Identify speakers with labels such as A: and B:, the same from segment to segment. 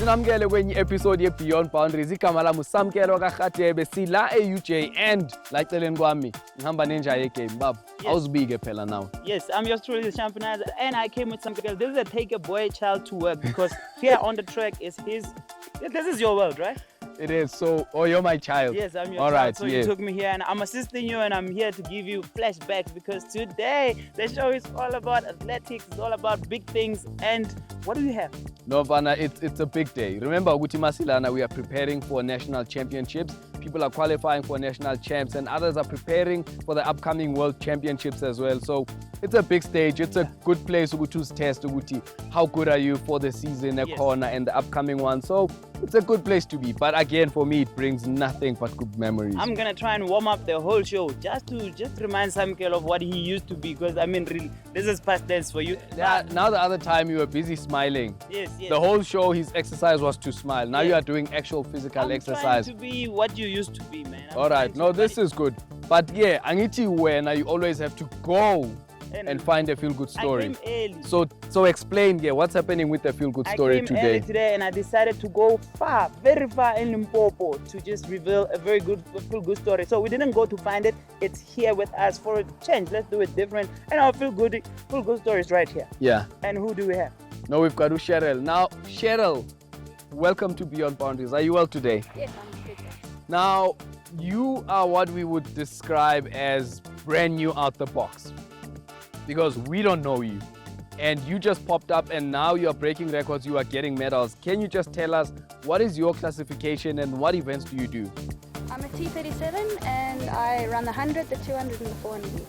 A: Sinamkele kwenye episode ye Beyond Boundaries. Igama lami Samkelo kaGauteng sila eUJ and like teleni kwami ngihamba nenja ye game baba. Awuzibike phela now.
B: Yes, I'm yours truly, the champion, and I came with Samkelo. This is a take a boy child to work because here on the track is his. This is your world, right?
A: It is. So, you're my child.
B: Yes, I'm your
A: All
B: child.
A: right,
B: So
A: yes.
B: you took me here and I'm assisting you and I'm here to give you flashbacks because today the show is all about athletics, it's all about big things. And what do you have?
A: No, Vana, it's a big day. Remember, Guti Masilana, we are preparing for national championships. People are qualifying for national champs and others are preparing for the upcoming world championships as well. So it's a big stage. It's a good place to test Guti. How good are you for the season, corner and the upcoming one? So it's a good place to be. But again, for me, it brings nothing but good memories.
B: I'm going to try and warm up the whole show just to remind Samkelo of what he used to be because, I mean, really, this is past tense for you.
A: Yeah, now the other time you were busy smiling.
B: Yes.
A: The whole show, his exercise was to smile. Now you are doing actual physical exercise.
B: I'm trying to be what you used to be, man.
A: All right. No, this is good. But yeah, Angiti when you always have to go and find a feel-good story.
B: I came early.
A: So explain, what's happening with the feel-good story today?
B: I came early today and I decided to go far, very far in Limpopo to just reveal a very good feel-good story. So we didn't go to find it. It's here with us for a change. Let's do it different. And our feel-good story is right here.
A: Yeah.
B: And who do we have?
A: No, we've got Cheryl. Now, Cheryl, welcome to Beyond Boundaries. Are you well today?
C: Yes, I'm good.
A: Now, you are what we would describe as brand new out the box because we don't know you. And you just popped up and now you're breaking records, you are getting medals. Can you just tell us what is your classification and what events do you do?
C: I'm a T37 and I run the 100, the 200 and the 400 meters.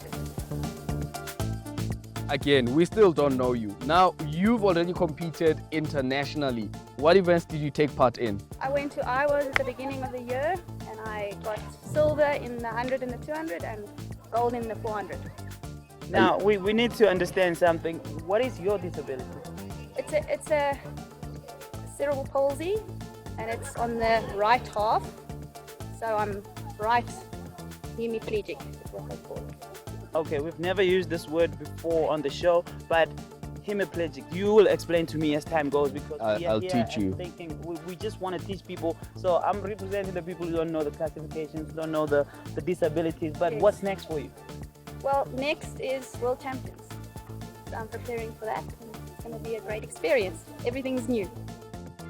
A: Again, we still don't know you. Now, you've already competed internationally. What events did you take part in?
C: I went to Iowa at the beginning of the year and I got silver in the 100 and the 200 and gold in the 400.
B: Now, we need to understand something. What is your disability?
C: It's a cerebral palsy and it's on the right half. So I'm right hemiplegic is what they call it.
B: Okay, we've never used this word before on the show, but hemiplegic, you will explain to me as time goes because
A: I'll teach you.
B: We just want to teach people. So I'm representing the people who don't know the classifications, don't know the disabilities, but what's next for you?
C: Well, next is World Champions. So I'm preparing for that and it's going to be a great experience. Everything's new.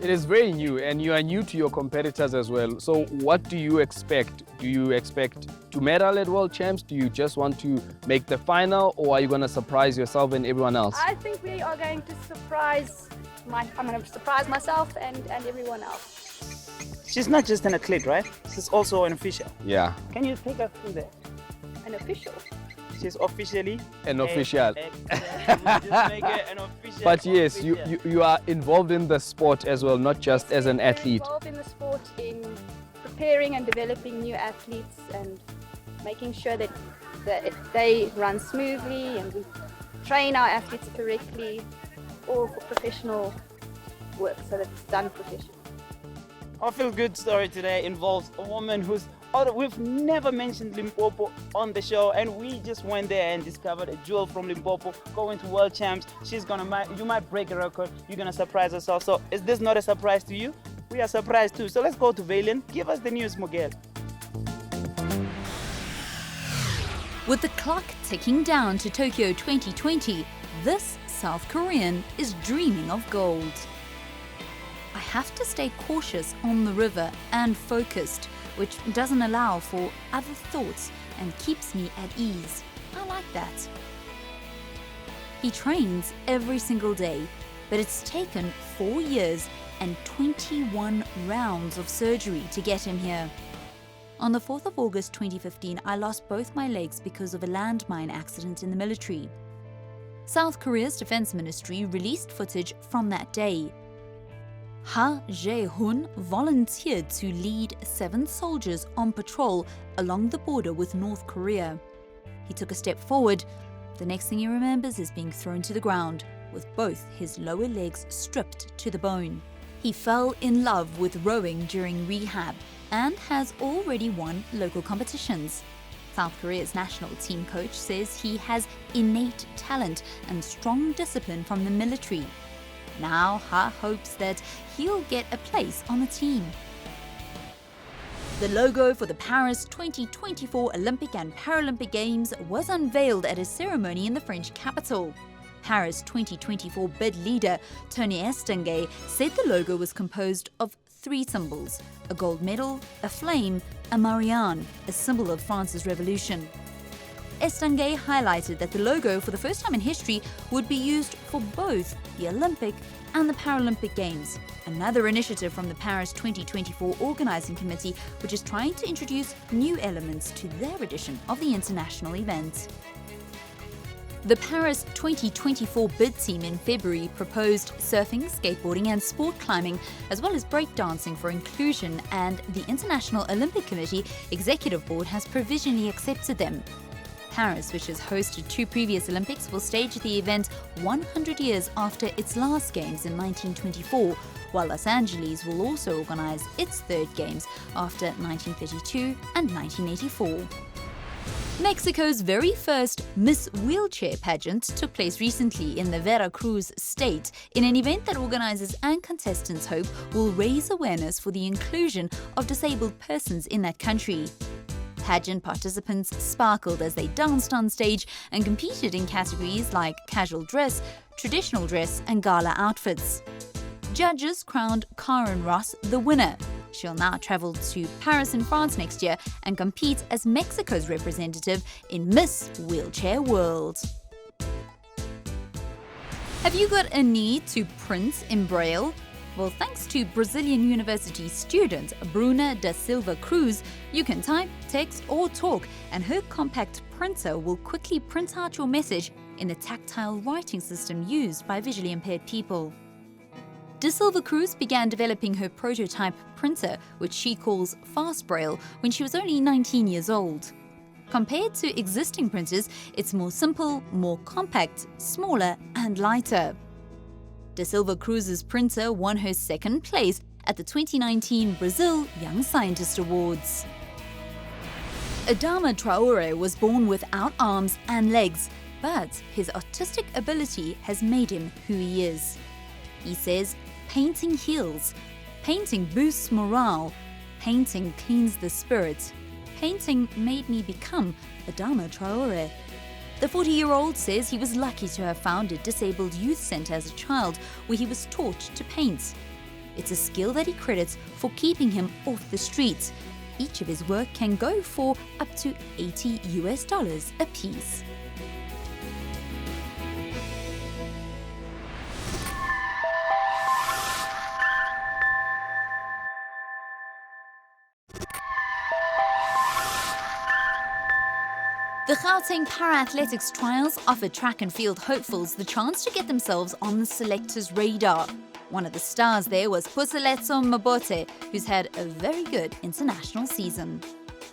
A: It is very new and you are new to your competitors as well. So what do you expect? Do you expect to medal at World Champs? Do you just want to make the final or are you going to surprise yourself and everyone else?
C: I think we are going to surprise I'm going to surprise myself and everyone else.
B: She's not just an athlete, right? She's also an official.
A: Yeah.
B: Can you take us through that?
C: An official?
B: She's officially
A: an official.
B: Just make her an official.
A: But yes, you are involved in the sport as well, not just as an athlete.
C: Involved in the sport in preparing and developing new athletes and making sure that they run smoothly and we train our athletes correctly, all for professional work, so that it's done professionally.
B: Our feel-good story today involves a woman we've never mentioned Limpopo on the show, and we just went there and discovered a jewel from Limpopo going to World Champs. You might break a record, you're gonna surprise yourself. So is this not a surprise to you? We are surprised too. So let's go to Valen. Give us the news, Miguel.
D: With the clock ticking down to Tokyo 2020, this South Korean is dreaming of gold. I have to stay cautious on the river and focused, which doesn't allow for other thoughts and keeps me at ease. I like that. He trains every single day, but it's taken 4 years and 21 rounds of surgery to get him here. On the 4th of August 2015, I lost both my legs because of a landmine accident in the military. South Korea's defense ministry released footage from that day. Ha Jae-hun volunteered to lead 7 soldiers on patrol along the border with North Korea. He took a step forward. The next thing he remembers is being thrown to the ground, with both his lower legs stripped to the bone. He fell in love with rowing during rehab and has already won local competitions. South Korea's national team coach says he has innate talent and strong discipline from the military. Now Ha hopes that he'll get a place on the team. The logo for the Paris 2024 Olympic and Paralympic Games was unveiled at a ceremony in the French capital. Paris 2024 bid leader Tony Estanguet said the logo was composed of 3 symbols: a gold medal, a flame, a Marianne, a symbol of France's revolution. Estanguet highlighted that the logo, for the first time in history, would be used for both the Olympic and the Paralympic Games, another initiative from the Paris 2024 Organizing Committee, which is trying to introduce new elements to their edition of the international event. The Paris 2024 bid team in February proposed surfing, skateboarding and sport climbing, as well as breakdancing for inclusion, and the International Olympic Committee Executive Board has provisionally accepted them. Paris, which has hosted 2 previous Olympics, will stage the event 100 years after its last Games in 1924, while Los Angeles will also organize its 3rd Games after 1932 and 1984. Mexico's very first Miss Wheelchair pageant took place recently in the Veracruz state in an event that organizers and contestants hope will raise awareness for the inclusion of disabled persons in that country. Pageant participants sparkled as they danced on stage and competed in categories like casual dress, traditional dress and gala outfits. Judges crowned Karen Ross the winner. She'll now travel to Paris in France next year and compete as Mexico's representative in Miss Wheelchair World. Have you got a need to print in Braille? Well, thanks to Brazilian university student Bruna da Silva Cruz, you can type, text or talk, and her compact printer will quickly print out your message in the tactile writing system used by visually impaired people. Da Silva Cruz began developing her prototype printer, which she calls Fast Braille, when she was only 19 years old. Compared to existing printers, it's more simple, more compact, smaller and lighter. Da Silva Cruz's printer won her 2nd place at the 2019 Brazil Young Scientist Awards. Adama Traore was born without arms and legs, but his artistic ability has made him who he is. He says, "Painting heals, painting boosts morale, painting cleans the spirit. Painting made me become Adama Traore." The 40-year-old says he was lucky to have founded Disabled Youth Centre as a child, where he was taught to paint. It's a skill that he credits for keeping him off the streets. Each of his work can go for up to $80 a piece. The Gauteng Para-Athletics trials offer track and field hopefuls the chance to get themselves on the selectors' radar. One of the stars there was Puseletso Mabote, who's had a very good international season.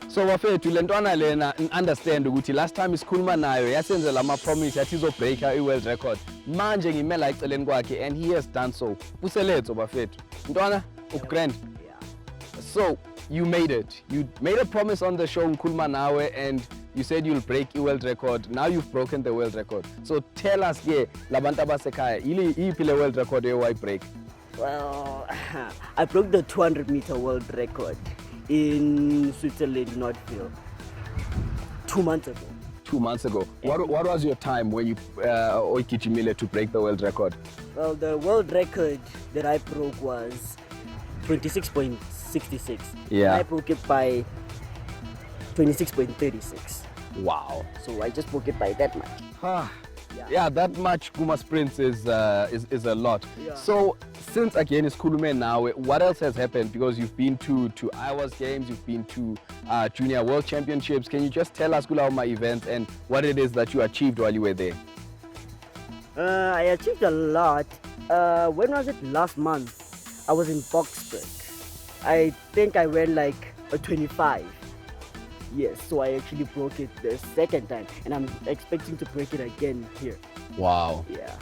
A: So wafethu le ntwana lena understand ukuthi last time isikhuluma nayo yasenzela ama-promise yathi izobreaka i-world record. Manje ngimela eceleni kwakhe and he has done so. Puseletso bafethu. Ntwana ugrand. So you made it. You made a promise on the show ngikhuluma nawe and you said you'll break a world record. Now you've broken the world record. So tell us here, labantu abasekhaya, iyiphi le world record I break?
E: Well, I broke the 200-meter world record in Switzerland, Nordfield, 2 months ago.
A: 2 months ago. What was your time when you oikijimile to break the world record?
E: Well, the world record that I broke was 26.66.
A: Yeah.
E: I broke it by 26.36.
A: Wow.
E: So I just broke it by that much.
A: Yeah, that much Kuma sprints is a lot.
E: Yeah.
A: So since again it's Kulume now, what else has happened? Because you've been to Iowa's games, you've been to Junior World Championships. Can you just tell us my events and what it is that you achieved while you were there?
E: I achieved a lot. When was it? Last month. I was in Boxburg. I think I went like a 25. Yes, so I actually broke it the 2nd time, and I'm expecting to break it again here.
A: Wow.
E: Yeah.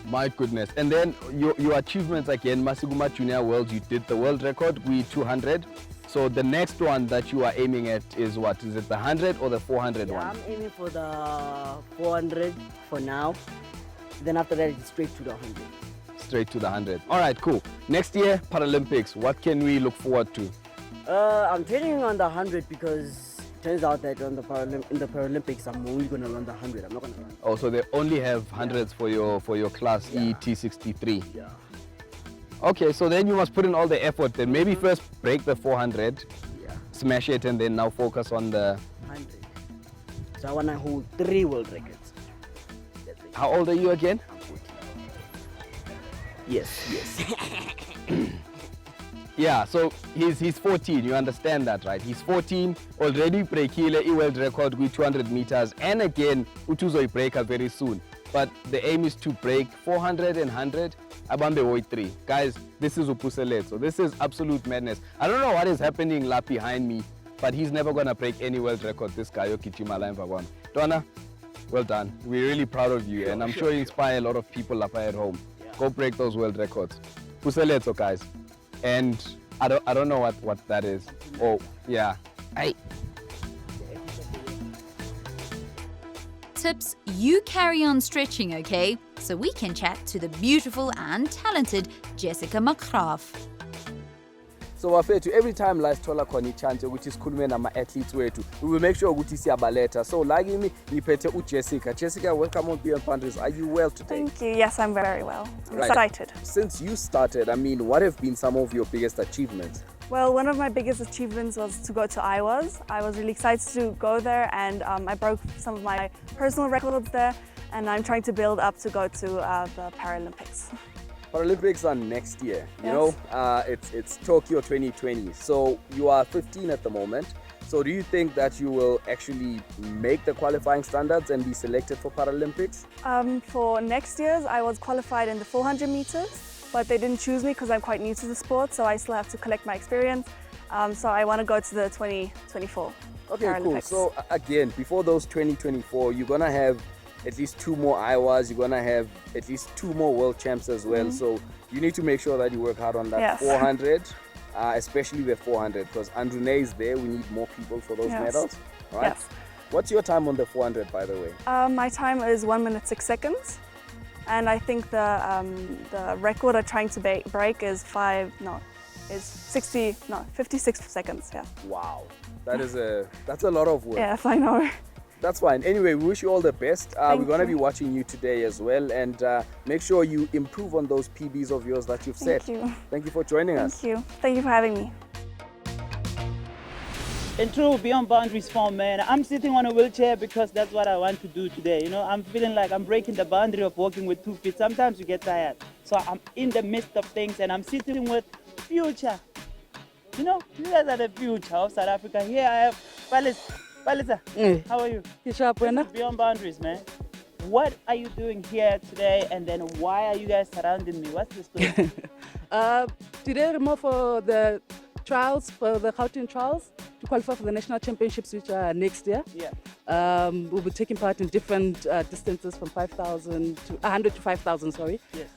A: My goodness. And then your achievements again, Masiguma Junior World, you did the world record, we 200. So the next one that you are aiming at is what? Is it the 100 or the 400 one?
E: I'm aiming for the 400 for now. Then after that, it's straight to the 100.
A: straight to the 100. All right, cool. Next year, Paralympics. What can we look forward to?
E: I'm training on the 100 because it turns out that in the Paralympics, I'm only going to run the 100. I'm not going to run.
A: Oh, so they only have hundreds for your class E T63.
E: Yeah.
A: Okay, so then you must put in all the effort. Then maybe first break the 400,
E: Yeah.
A: smash it, and then now focus on the.
E: 100. So I want to hold 3 world records. That's it.
A: How old are you again?
E: I'm 14. Yes.
A: Yeah, so he's 14. You understand that, right? He's 14, already breakile world record with 200 meters, and again utuzo break very soon. But the aim is to break 400 and 100. Abambe Woi 3. Guys, this is Upuseletso. This is absolute madness. I don't know what is happening lap behind me, but he's never gonna break any world record. This guy Yokichima Line. Donna, well done. We're really proud of you, and I'm sure you inspire a lot of people up at home. Go break those world records. Puseletso, guys. And I don't know what that is. Oh, yeah. Hey.
D: Tips, you carry on stretching, okay? So we can chat to the beautiful and talented Jessica McGrath.
A: So wafethu, every time la sithola khona ichance ukuthi sikhulume nama-athletes wethu, we will make sure ukuthi siyabaletha. So like me, ngiphethe uJessica. Jessica, welcome on Beyond Boundaries. Are you well today?
F: Thank you. Yes, I'm very well. I'm
A: Right.
F: excited.
A: Since you started, I mean, what have been some of your biggest achievements?
F: Well, one of my biggest achievements was to go to Iowa's. I was really excited to go there, and I broke some of my personal records there, and I'm trying to build up to go to the Paralympics.
A: Paralympics are next year, you
F: Yes.
A: know, it's Tokyo 2020. So you are 15 at the moment. So do you think that you will actually make the qualifying standards and be selected for Paralympics?
F: For next year's, I was qualified in the 400 meters, but they didn't choose me because I'm quite new to the sport, so I still have to collect my experience. So I want to go to the 2024
A: Okay, cool.
F: Paralympics.
A: So again, before those 2024, you're gonna have at least 2 more Iowas, you're gonna have at least 2 more world champs as well. So you need to make sure that you work hard on that
F: Yes.
A: 400, especially the 400, because Andrew Ney is there. We need more people for those
F: Yes.
A: medals. All right.
F: Yes.
A: What's your time on the 400, by the way?
F: My time is 1 minute 6 seconds, and I think the record I'm trying to break is 56 seconds. Yeah.
A: Wow, that's a lot of work.
F: Yes, I know.
A: That's fine. Anyway, we wish you all the best. We're
F: Thank
A: going to
F: you.
A: be watching you today as well, and make sure you improve on those PBs of yours that you've set.
F: Thank you.
A: Thank you for joining us.
F: Thank you. Thank you for having me.
B: In true Beyond Boundaries form, man, I'm sitting on a wheelchair because that's what I want to do today. You know, I'm feeling like I'm breaking the boundary of walking with 2 feet. Sometimes you get tired. So I'm in the midst of things and I'm sitting with future. You know, you guys are the future of South Africa. Here I have Palisa, how are you? This is Beyond Boundaries, man. What are you doing here today, and then why are you guys surrounding me? What's the story?
G: Today we're more for the trials, for the Gauteng trials, to qualify for the national championships, which are next year.
B: Yeah.
G: We'll be taking part in different distances from 5,000 to 100 to 5,000, sorry.
B: Yes.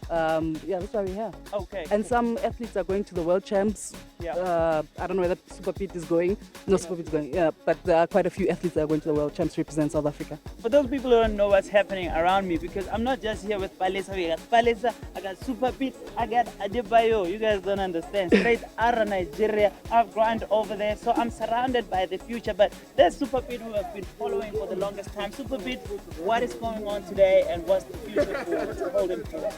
G: Yeah, that's why we're here.
B: Okay.
G: And some athletes are going to the world champs.
B: Yeah.
G: I don't know whether Super Pete is going. No, Super Pete is going. Yeah, but there are quite a few athletes that are going to the world champs to represent South Africa.
B: For those people who don't know what's happening around me, because I'm not just here with Palisa, we got Palisa, I got Super Pete, I got Adebayo. You guys don't understand. Straight out of Nigeria, I've grown over there, so I'm surrounded by the future. But there's Super Pete who I've been following for the longest time. Super Pete, what is going on today, and what's the future for holding for?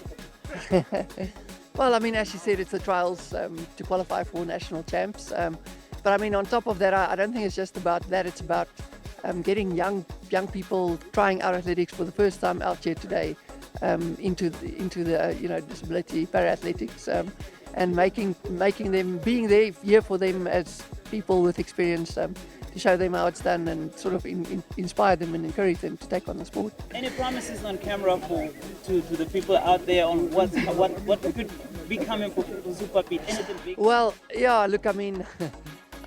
H: Well, I mean, as you said, it's the trials to qualify for national champs. But I mean, on top of that, I don't think it's just about that. It's about getting young people trying out athletics for the first time out here today into the disability para-athletics and making them being there here for them as people with experience. To show them how it's done and sort of inspire them and encourage them to take on the sport.
B: Any promises on camera to the people out there on what could be coming for Super Pete? Anything big?
H: Well, yeah, look, I mean,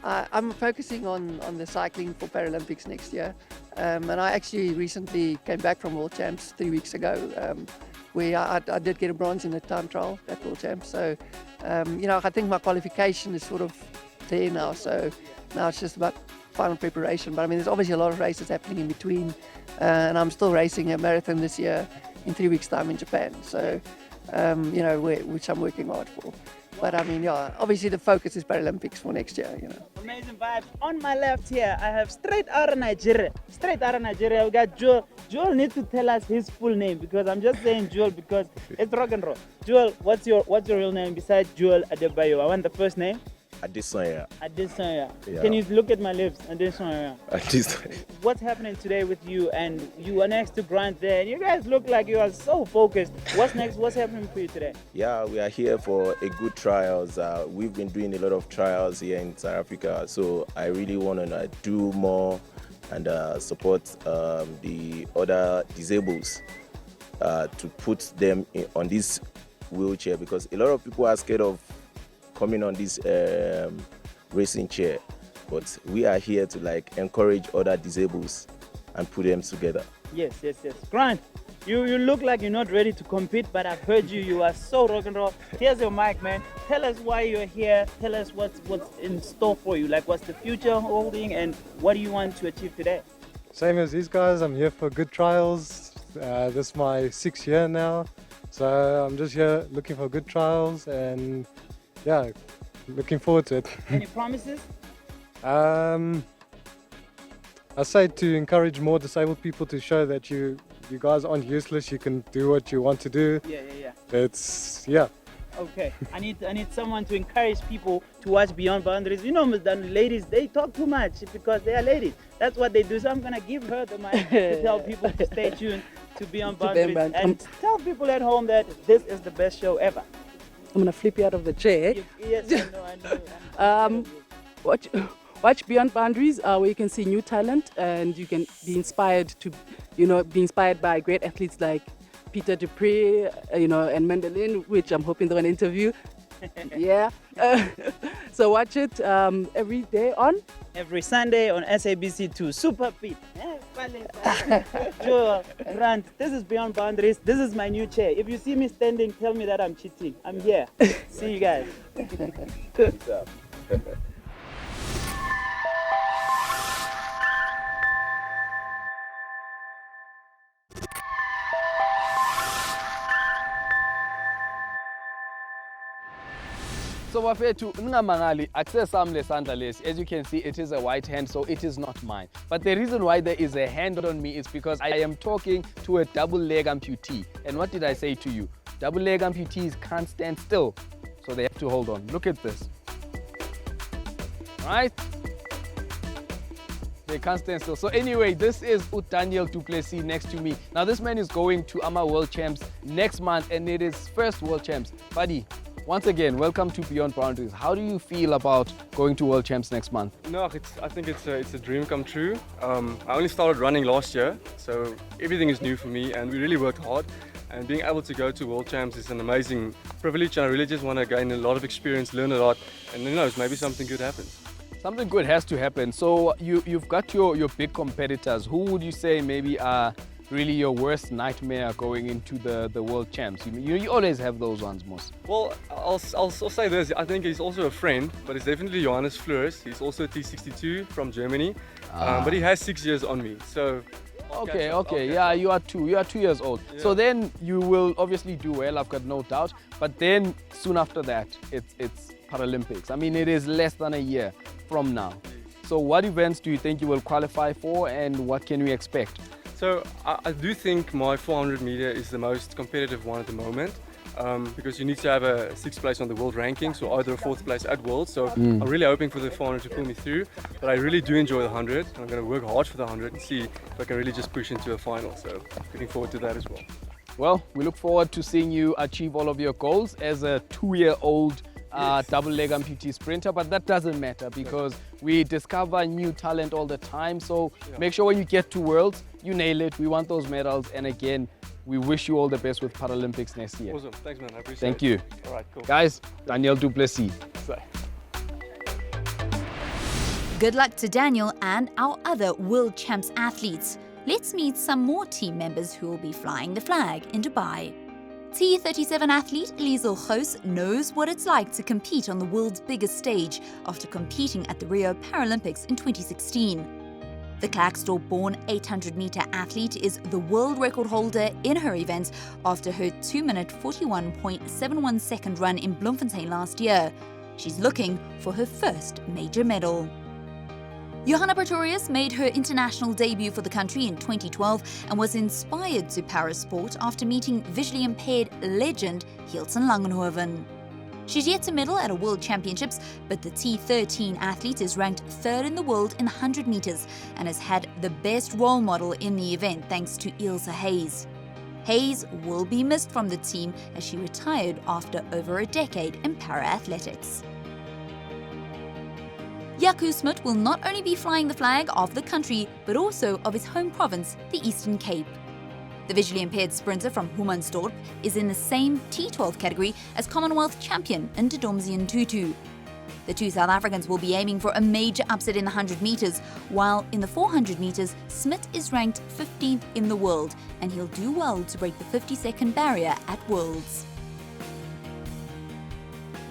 H: I'm focusing on the cycling for Paralympics next year. And I actually recently came back from World Champs 3 weeks ago, where I did get a bronze in the time trial at World Champs. So, I think my qualification is sort of there now. So now it's just about final preparation. But I mean, there's obviously a lot of races happening in between. And I'm still racing a marathon this year in 3 weeks' time in Japan. So you know, which I'm working hard for. But I mean, yeah, obviously the focus is Paralympics for next year, you know.
B: Amazing vibes. On my left here, I have straight out of Nigeria. Straight out of Nigeria, we got Joel. Joel needs to tell us his full name because I'm just saying Joel because it's rock and roll. Joel, what's your real name besides Joel Adebayo? I want the first name.
I: Adesanya.
B: Adesanya.
I: Yeah.
B: Can you look at my lips? Adesanya.
I: Adesanya.
B: What's happening today with you? And you are next to Grant there. And you guys look like you are so focused. What's next? What's happening for you today?
I: Yeah, we are here for a good trials. We've been doing a lot of trials here in South Africa, so I really want to do more and support the other disables to put them on this wheelchair, because a lot of people are scared of coming on this racing chair, but we are here to like encourage other disables and put them together.
B: Yes. Grant, you look like you're not ready to compete, but I've heard you are so rock and roll. Here's your mic, man. Tell us why you're here. Tell us what's in store for you. Like, what's the future holding and what do you want to achieve today?
J: Same as these guys, I'm here for good trials. This is my 6th year now, so I'm just here looking for good trials and yeah, looking forward to it.
B: Any promises?
J: I say to encourage more disabled people to show that you guys aren't useless. You can do what you want to do.
B: Yeah.
J: Yeah.
B: Okay. I need someone to encourage people to watch Beyond Boundaries. You know, the ladies, they talk too much because they are ladies. That's what they do. So I'm gonna give her the mic to tell people to stay tuned to Beyond Boundaries and tell people at home that this is the best show ever.
G: I'm going to flip you out of the chair.
B: Yes, I know.
G: Watch Beyond Boundaries, where you can see new talent and you can be inspired to, be inspired by great athletes like Peter Dupree, and Mandolin, which I'm hoping they're going to interview. Yeah. So watch it every day on?
B: Every Sunday on SABC2. Super Pete. Joel, Grant, this is Beyond Boundaries. This is my new chair. If you see me standing, tell me that I'm cheating. I'm here. See you guys.
I: Good stuff.
A: So bafethu ningamangali akusesami lesandla lesi. As you can see, it is a white hand, so it is not mine. But the reason why there is a hand on me is because I am talking to a double leg amputee. And what did I say to you? Double leg amputees can't stand still, so they have to hold on. Look at this. Right? They can't stand still. So anyway, this is Daniel du Plessis next to me. Now this man is going to AMA World Champs next month, and it is first World Champs. Buddy, once again, welcome to Beyond Boundaries. How do you feel about going to World Champs next month?
K: No, I think it's a dream come true. I only started running last year, so everything is new for me, and we really worked hard. And being able to go to World Champs is an amazing privilege, and I really just want to gain a lot of experience, learn a lot, and who knows, maybe something good happens.
A: Something good has to happen. So you've got your big competitors. Who would you say maybe are really your worst nightmare going into the World Champs? You always have those ones, most.
K: Well, I'll say this. I think he's also a friend, but it's definitely Johannes Flores. He's also a T62 from Germany, but he has 6 years on me. So.
A: Okay. Yeah, you are 2 years old. Yeah. So then you will obviously do well, I've got no doubt. But then soon after that, it's Paralympics. I mean, it is less than a year from now. So what events do you think you will qualify for, and what can we expect?
K: So I do think my 400 meter is the most competitive one at the moment, because you need to have a 6th place on the world ranking, so either a 4th place at world. So I'm really hoping for the 400 to pull me through, but I really do enjoy the 100. I'm going to work hard for the 100 and see if I can really just push into a final. So looking forward to that as well.
A: Well, we look forward to seeing you achieve all of your goals as a 2-year-old double leg amputee sprinter, but that doesn't matter because we discover new talent all the time. So make sure when you get to Worlds, you nail it. We want those medals, and again, we wish you all the best with Paralympics next year.
K: Awesome. Thanks, man. I appreciate it.
A: Thank you.
K: All right, cool.
A: Guys, Daniel du Plessis.
D: Good luck to Daniel and our other World Champs athletes. Let's meet some more team members who will be flying the flag in Dubai. T37 athlete Liesel Goos knows what it's like to compete on the world's biggest stage after competing at the Rio Paralympics in 2016. The Klerksdorp-born 800-meter athlete is the world record holder in her event after her 2-minute 41.71 second run in Bloemfontein last year. She's looking for her first major medal. Johanna Pretorius made her international debut for the country in 2012 and was inspired to parasport after meeting visually impaired legend Hilton Langenhoven. She's yet to medal at a World Championships, but the T13 athlete is ranked 3rd in the world in 100 meters and has had the best role model in the event thanks to Ilse Hayes. Hayes will be missed from the team as she retired after over a decade in para-athletics. Jaco Smit will not only be flying the flag of the country, but also of his home province, the Eastern Cape. The visually impaired sprinter from Humansdorp is in the same T12 category as Commonwealth champion Ntodomzi Ntutu. The two South Africans will be aiming for a major upset in the 100 meters, while in the 400 meters, Smit is ranked 15th in the world, and he'll do well to break the 50-second barrier at Worlds.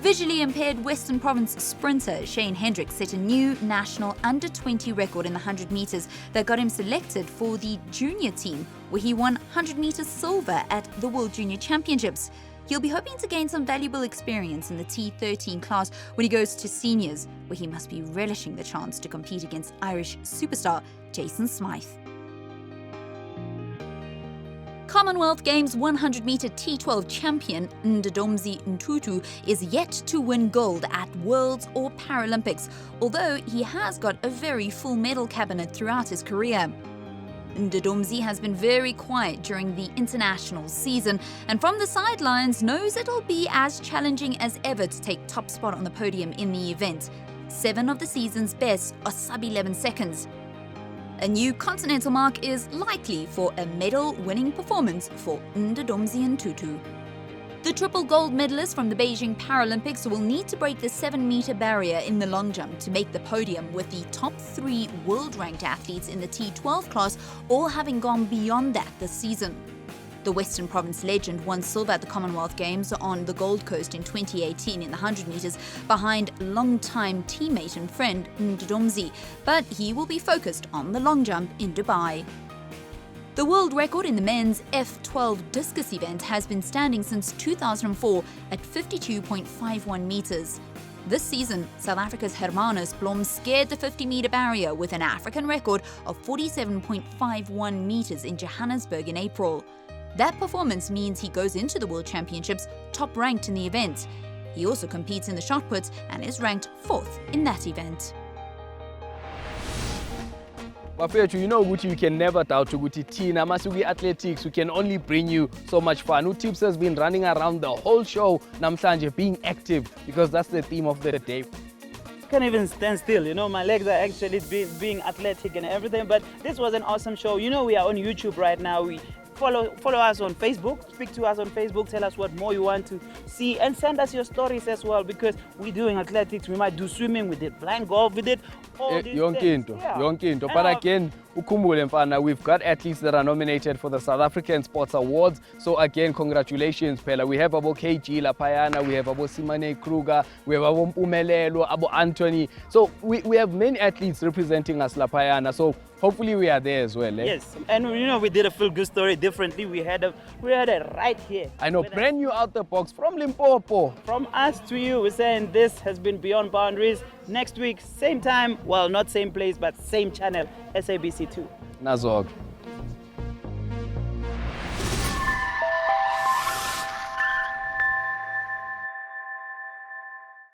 D: Visually impaired Western Province sprinter Shane Hendricks set a new national under-20 record in the 100 meters that got him selected for the junior team, where he won 100 meters silver at the World Junior Championships. He'll be hoping to gain some valuable experience in the T13 class when he goes to seniors, where he must be relishing the chance to compete against Irish superstar Jason Smythe. Commonwealth Games 100-meter T12 champion Ntodomzi Ntutu is yet to win gold at Worlds or Paralympics, although he has got a very full medal cabinet throughout his career. Ntodomzi has been very quiet during the international season and from the sidelines knows it'll be as challenging as ever to take top spot on the podium in the event. 7 of the season's best are sub-11 seconds. A new continental mark is likely for a medal-winning performance for Ntodomzi Ntutu. The triple gold medalist from the Beijing Paralympics will need to break the 7-meter barrier in the long jump to make the podium, with the top 3 world-ranked athletes in the T12 class all having gone beyond that this season. The Western Province legend won silver at the Commonwealth Games on the Gold Coast in 2018 in the 100 meters behind longtime teammate and friend Ntodomzi, but he will be focused on the long jump in Dubai. The world record in the men's F12 discus event has been standing since 2004 at 52.51 meters. This season, South Africa's Hermanus Blom scared the 50-meter barrier with an African record of 47.51 meters in Johannesburg in April. That performance means he goes into the World Championships top ranked in the event. He also competes in the shot put and is ranked 4th in that event.
A: Bafethu, you know Guti, you can never doubt Guti Tina Masugi Athletics, we can only bring you so much fun. Utips has been running around the whole show, Namhlanje, being active, because that's the theme of the day.
B: Can't even stand still, you know, my legs are actually being athletic and everything, but this was an awesome show. You know, we are on YouTube right now. We follow us on Facebook, speak to us on Facebook, tell us what more you want to see, and send us your stories as well, because we're doing athletics, we might do swimming, we did blind golf, we did all these things.
A: Yonkinto. But again, ukhumbule mfana, we've got athletes that are nominated for the South African Sports Awards. So again, congratulations, Pella. We have Abo KG Lapayana, we have Abo Simane Kruger, we have Abo Umelelo, Abo Anthony. So we have many athletes representing us, Lapayana. So hopefully we are there as well.
B: Yes, and you know, we did a feel-good story differently. We had it right here.
A: I know, brand new out the box from Limpopo.
B: From us to you, we're saying this has been Beyond Boundaries. Next week, same time, well, not same place, but same channel, SABC 2.
A: Nazog.